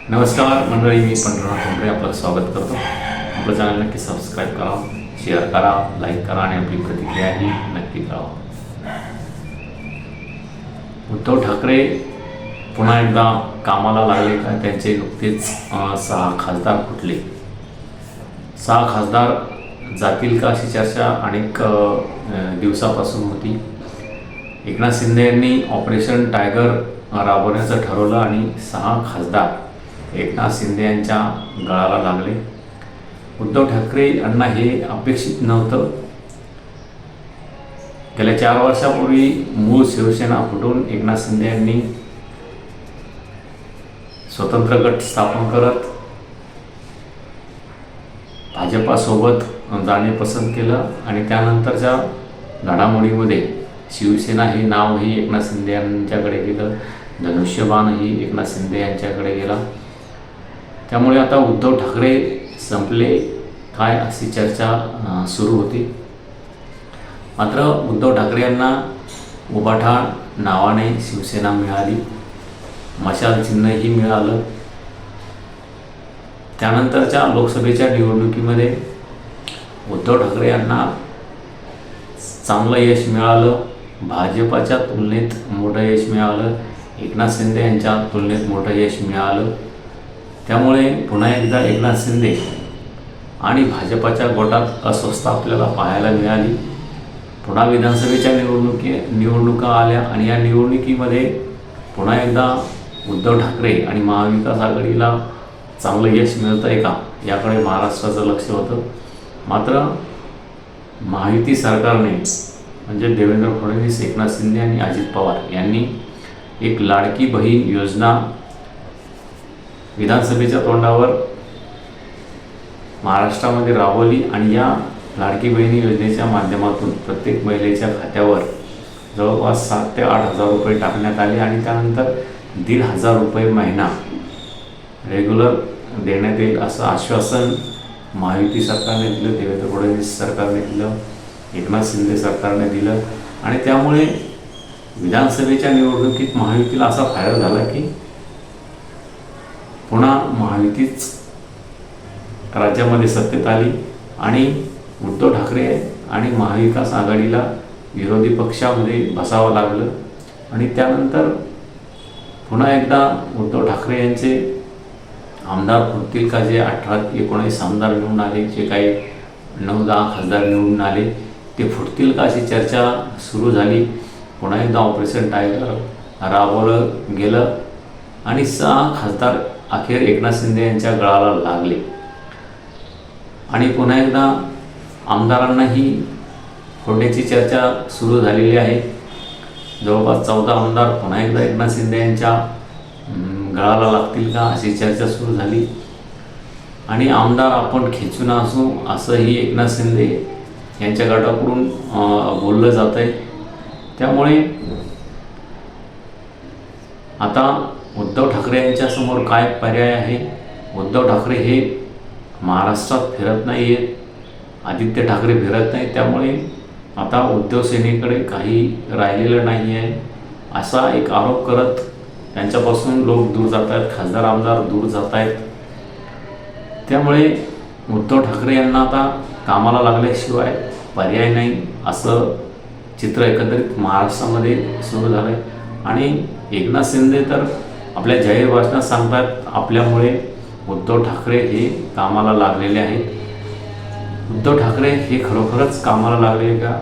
नमस्कार मंडळी, मी पंढरनाथ ठोंबरे आपलं स्वागत करतो. आपलं चॅनल नक्की सबस्क्राईब करा, शेअर करा, लाईक करा आणि आपली प्रतिक्रियाही नक्की करा. उद्धव ठाकरे पुन्हा एकदा कामाला लागले का? त्यांचे नुकतेच 6 खासदार फुटले. 6 खासदार जातील का अशी चर्चा अनेक दिवसापासून होती. एकनाथ शिंदे यांनी ऑपरेशन टायगर राबवण्याचं ठरवलं आणि 6 खासदार एकनाथ शिंदे यांच्या गळाला लागले. उद्धव ठाकरे यांना हे अपेक्षित नव्हतं. गेल्या 4 वर्षापूर्वी मूळ शिवसेना फुटून एकनाथ शिंदे यांनी स्वतंत्र गट स्थापन करत भाजपासोबत जाणे पसंत केलं आणि त्यानंतरच्या घडामोडीमध्ये शिवसेना हे नावही एकनाथ शिंदे यांच्याकडे गेलं, धनुष्यबाणही एकनाथ शिंदे यांच्याकडे गेला. त्यामुळे आता उद्धव ठाकरे संपले काय अशी चर्चा सुरू होती. मात्र उद्धव ठाकरे यांना उभाठा नावाने शिवसेना मिळाली, मशाल चिन्हही मिळालं. त्यानंतरच्या लोकसभेच्या निवडणुकीमध्ये उद्धव ठाकरे यांना चांगलं यश मिळालं, भाजपाच्या तुलनेत मोठं यश मिळालं, एकनाथ शिंदे यांच्या तुलनेत मोठं यश मिळालं. त्यामुळे पुन्हा एकदा एकनाथ शिंदे आणि भाजपाच्या गोटात अस्वस्थता आपल्याला पाहायला मिळाली. पुन्हा विधानसभेच्या निवडणुका आल्या आणि या निवडणुकीमध्ये पुन्हा एकदा उद्धव ठाकरे आणि महाविकास आघाडीला चांगलं यश मिळतं आहे का याकडे महाराष्ट्राचं लक्ष होतं. मात्र महायुती सरकारने म्हणजे देवेंद्र फडणवीस, एकनाथ शिंदे आणि अजित पवार यांनी एक लाडकी बहीण योजना विधानसभेच्या तोंडावर महाराष्ट्रामध्ये राबवली आणि या लाडकी बहिणी योजनेच्या माध्यमातून प्रत्येक महिलेच्या खात्यावर जवळपास 7,000 ते 8,000 रुपये टाकण्यात आले आणि त्यानंतर 1,500 रुपये महिना रेग्युलर देण्यात येईल असं आश्वासन महायुती सरकारने दिलं, देवेंद्र फडणवीस सरकारने दिलं, एकनाथ शिंदे सरकारने दिलं. आणि त्यामुळे विधानसभेच्या निवडणुकीत महायुतीला असा फायदा झाला की पुन्हा महायुतीच राज्यामध्ये सत्तेत आली आणि उद्धव ठाकरे आणि महाविकास आघाडीला विरोधी पक्षामध्ये बसावं लागलं. आणि त्यानंतर पुन्हा एकदा उद्धव ठाकरे यांचे आमदार फुटतील का? जे 18-19 आमदार निवडून आले, जे काही 9-10 खासदार निवडून आले, ते फुटतील का अशी चर्चा सुरू झाली. पुन्हा एकदा ऑपरेशन टायगर राबवलं गेलं आणि 6 खासदार अखेर एकनाथ शिंदे यांच्या गळाला लागले. आणि पुन्हा एकदा आमदारांनाही फोडण्याची चर्चा सुरू झालेली आहे. जवळपास 14 आमदार पुन्हा एकदा एकनाथ शिंदे यांच्या गळाला लागतील का अशी चर्चा सुरू झाली. आणि आमदार आपण खेचून असू असंही एकनाथ शिंदे यांच्या गटाकडून बोललं जात आहे. त्यामुळे आता उद्धव ठाकरे यांच्यासमोर काय पर्याय आहे? उद्धव ठाकरे हे महाराष्ट्रात फिरत नाही आहेत, आदित्य ठाकरे फिरत नाही. त्यामुळे आता उद्धव सेनेकडे काही राहिलेलं नाही आहे असा एक आरोप करत त्यांच्यापासून लोक दूर जात आहेत, खासदार आमदार दूर जात आहेत. त्यामुळे उद्धव ठाकरे यांना आता कामाला लागल्याशिवाय पर्याय नाही असं चित्र एकंदरीत महाराष्ट्रामध्ये सुरू झालं आहे. आणि एकनाथ शिंदे तर आपल्या जाहीर भाषणात सांगतात, आपल्यामुळे उद्धव ठाकरे हे कामाला लागलेले आहेत. उद्धव ठाकरे हे खरोखरच कामाला लागले का?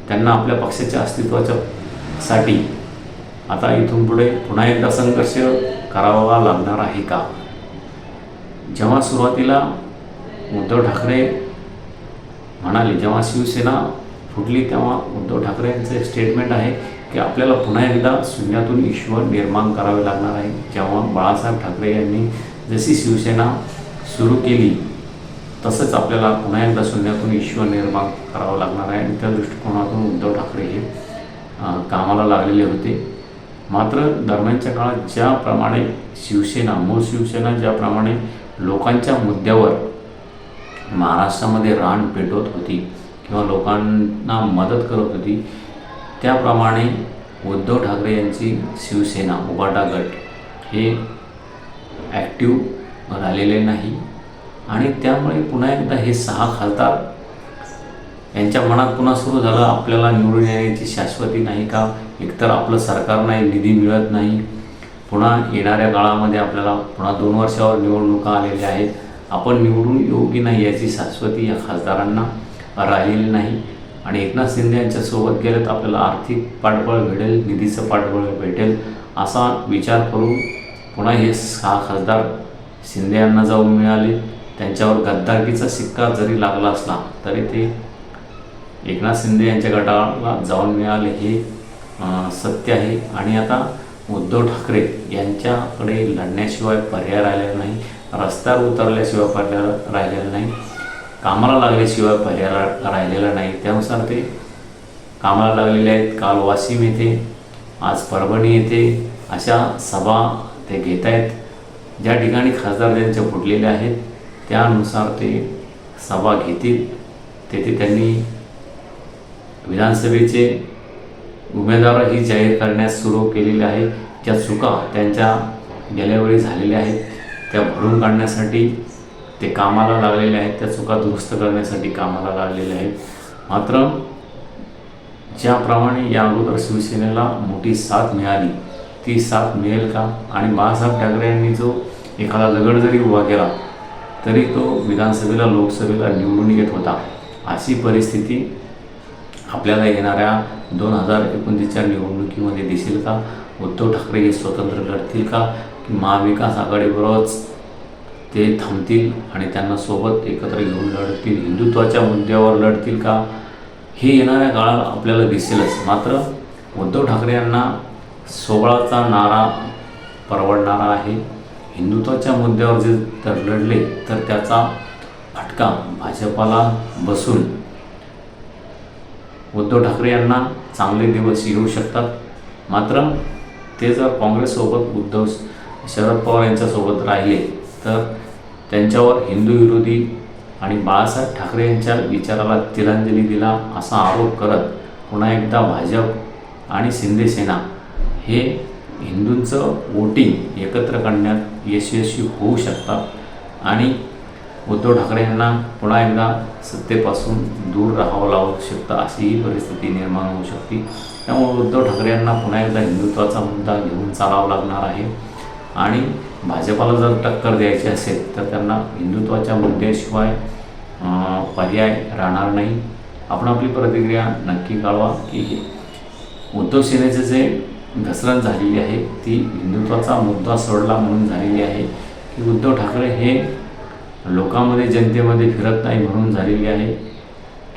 त्यांना आपल्या पक्षाच्या अस्तित्वासाठी आता इथून पुढे पुन्हा एकदा संघर्ष करावा लागणार आहे का? जेव्हा सुरुवातीला उद्धव ठाकरे म्हणाले, जेव्हा शिवसेना फुटली तेव्हा उद्धव ठाकरे यांचे स्टेटमेंट आहे की आपल्याला पुन्हा एकदा शून्यातून ईश्वर निर्माण करावे लागणार आहे. जेव्हा बाळासाहेब ठाकरे यांनी जशी शिवसेना सुरू केली तसंच आपल्याला पुन्हा एकदा शून्यातून ईश्वर निर्माण करावं लागणार आहे. आणि त्या दृष्टिकोनातून उद्धव ठाकरे हे कामाला लागलेले होते. मात्र दरम्यानच्या काळात ज्याप्रमाणे मूळ शिवसेना ज्याप्रमाणे लोकांच्या मुद्द्यावर महाराष्ट्रामध्ये रान पेटवत होती किंवा लोकांना मदत करत होती, त्याप्रमाणे उद्धव ठाकरे यांची शिवसेना उभाटा गट हे ॲक्टिव्ह राहिलेले नाही आणि त्यामुळे पुन्हा एकदा हे 6 खासदार यांच्या मनात पुन्हा सुरू झालं, आपल्याला निवडून येण्याची शाश्वती नाही का, एकतर आपलं सरकार नाही, निधी मिळत नाही, पुन्हा येणाऱ्या काळामध्ये आपल्याला पुन्हा 2 वर्षावर निवडणुका आलेल्या आहेत, आपण निवडून येऊ की नाही याची शाश्वती या खासदारांना राहिलेली नाही. आणि एकनाथ शिंदे यांच्यासोबत गेलं तर आपल्याला आर्थिक पाठबळ भेटेल, निधीचं पाठबळ भेटेल असा विचार करून पुन्हा हे 6 खासदार शिंदे यांना जाऊन मिळाले. त्यांच्यावर गद्दारकीचा शिक्का जरी लागला असला तरी ते एकनाथ शिंदे यांच्या गटाला जाऊन मिळाले हे सत्य आहे. आणि आता उद्धव ठाकरे यांच्याकडे लढण्याशिवाय पर्याय राहिलेला नाही, रस्त्यावर उतरल्याशिवाय पर्याय राहिलेला नाही, कामाला लागल्याशिवाय पर्याय राहिलेला नाही. त्यानुसार ते कामाला लागलेले आहेत. काल वाशिम येथे, आज परभणी येथे अशा सभा ते घेत आहेत. ज्या ठिकाणी खासदार त्यांचे फुटलेले आहेत त्यानुसार ते सभा घेतील. तेथे त्यांनी विधानसभेचे उमेदवारही जाहीर करण्यास सुरू केलेले आहे. ज्या चुका त्यांच्या गेल्यावेळी झालेल्या आहेत त्या भरून काढण्यासाठी ते कामाला लागलेले आहेत, त्या चुका दुरुस्त करण्यासाठी कामाला लागलेले आहेत. मात्र ज्याप्रमाणे या अगोदर शिवसेनेला मोठी साथ मिळाली ती साथ मिळेल का, आणि बाळासाहेब ठाकरे यांनी जो एखादा दगड जरी उभा केला तरी तो विधानसभेला लोकसभेला निवडून येत होता, अशी परिस्थिती आपल्याला येणाऱ्या 2029च्या निवडणुकीमध्ये दिसेल का? उद्धव ठाकरे हे स्वतंत्र लढतील का, की महाविकास आघाडीबरोबरच ते थांबतील आणि त्यांना सोबत एकत्र घेऊन लढतील, हिंदुत्वाच्या मुद्द्यावर लढतील का, हे येणाऱ्या काळात आपल्याला दिसेलच. मात्र उद्धव ठाकरे यांना 16चा नारा परवडणारा आहे. हिंदुत्वाच्या मुद्द्यावर जे तर लढले तर त्याचा फटका भाजपाला बसून उद्धव ठाकरे यांना चांगले दिवस येऊ शकतात. मात्र ते जर काँग्रेससोबत शरद पवार यांच्यासोबत राहिले तर त्यांच्यावर हिंदू विरोधी आणि बाळासाहेब ठाकरे यांच्या विचाराला तिलांजली दिला असा आरोप करत पुन्हा एकदा भाजप आणि शिंदे सेना हे हिंदूंचं वोटिंग एकत्र करण्यात यशस्वी होऊ शकतात आणि उद्धव ठाकरे यांना पुन्हा एकदा सत्तेपासून दूर राहावं लागू शकतं, अशीही परिस्थिती निर्माण होऊ शकते. त्यामुळे उद्धव ठाकरे यांना पुन्हा एकदा हिंदुत्वाचा मुद्दा घेऊन चालावा लागणार आहे आणि भाजपाला जर टक्कर द्यायची असेल तर त्यांना हिंदुत्वाच्या मुद्द्याशिवाय पर्याय राहणार नाही. आपण आपली प्रतिक्रिया नक्की कळवा की उद्धव सेनेचे जे घसरण झालेली आहे ती हिंदुत्वाचा मुद्दा सोडला म्हणून झालेली आहे, की उद्धव ठाकरे हे लोकांमध्ये जनतेमध्ये फिरत नाही म्हणून झालेली आहे,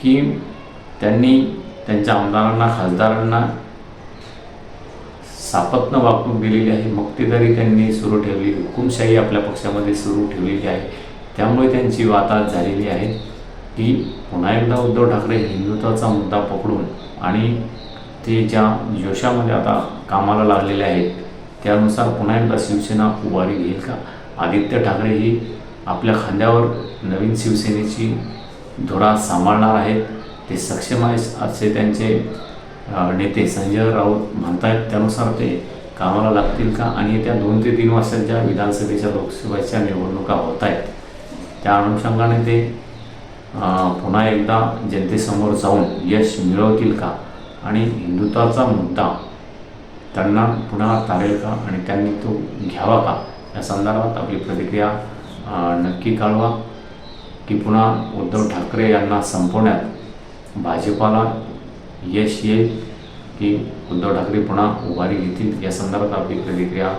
की त्यांनी त्यांच्या आमदारांना खासदारांना सापत्न वागणूक दिलेली आहे. मग ती तरी त्यांनी सुरू ठेवली, हुकुमशाही आपल्या पक्षामध्ये सुरू ठेवलेली आहे. त्यामुळे त्यांची वाताहत झालेली आहे की पुन्हा एकदा उद्धव ठाकरे हिंदुत्वाचा मुद्दा पकडून आणि ते ज्या जोशामध्ये आता कामाला लागलेले आहेत त्यानुसार पुन्हा एकदा शिवसेना उभारी घेईल का? आदित्य ठाकरे ही आपल्या खांद्यावर नवीन शिवसेनेची धुरा सांभाळणार आहेत, ते सक्षम आहेत असे त्यांचे नेते संजय राऊत म्हणतायत. त्यानुसार ते कामाला लागतील का? आणि येत्या 2 ते 3 वर्षात ज्या विधानसभेच्या लोकसभेच्या निवडणुका होत आहेत त्या अनुषंगाने ते पुन्हा एकदा जनतेसमोर जाऊन यश मिळवतील का आणि हिंदुत्वाचा मुद्दा त्यांना पुन्हा तारेल का आणि त्यांनी तो घ्यावा का, या संदर्भात आपली प्रतिक्रिया नक्की कळवा. की पुन्हा उद्धव ठाकरे यांना संपवण्यात भाजपाला यश येईल की उद्धव ठाकरे पुन्हा उभारी घेतील, या संदर्भात आपली प्रतिक्रिया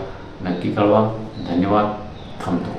नक्की कळवा. धन्यवाद. थांबतो.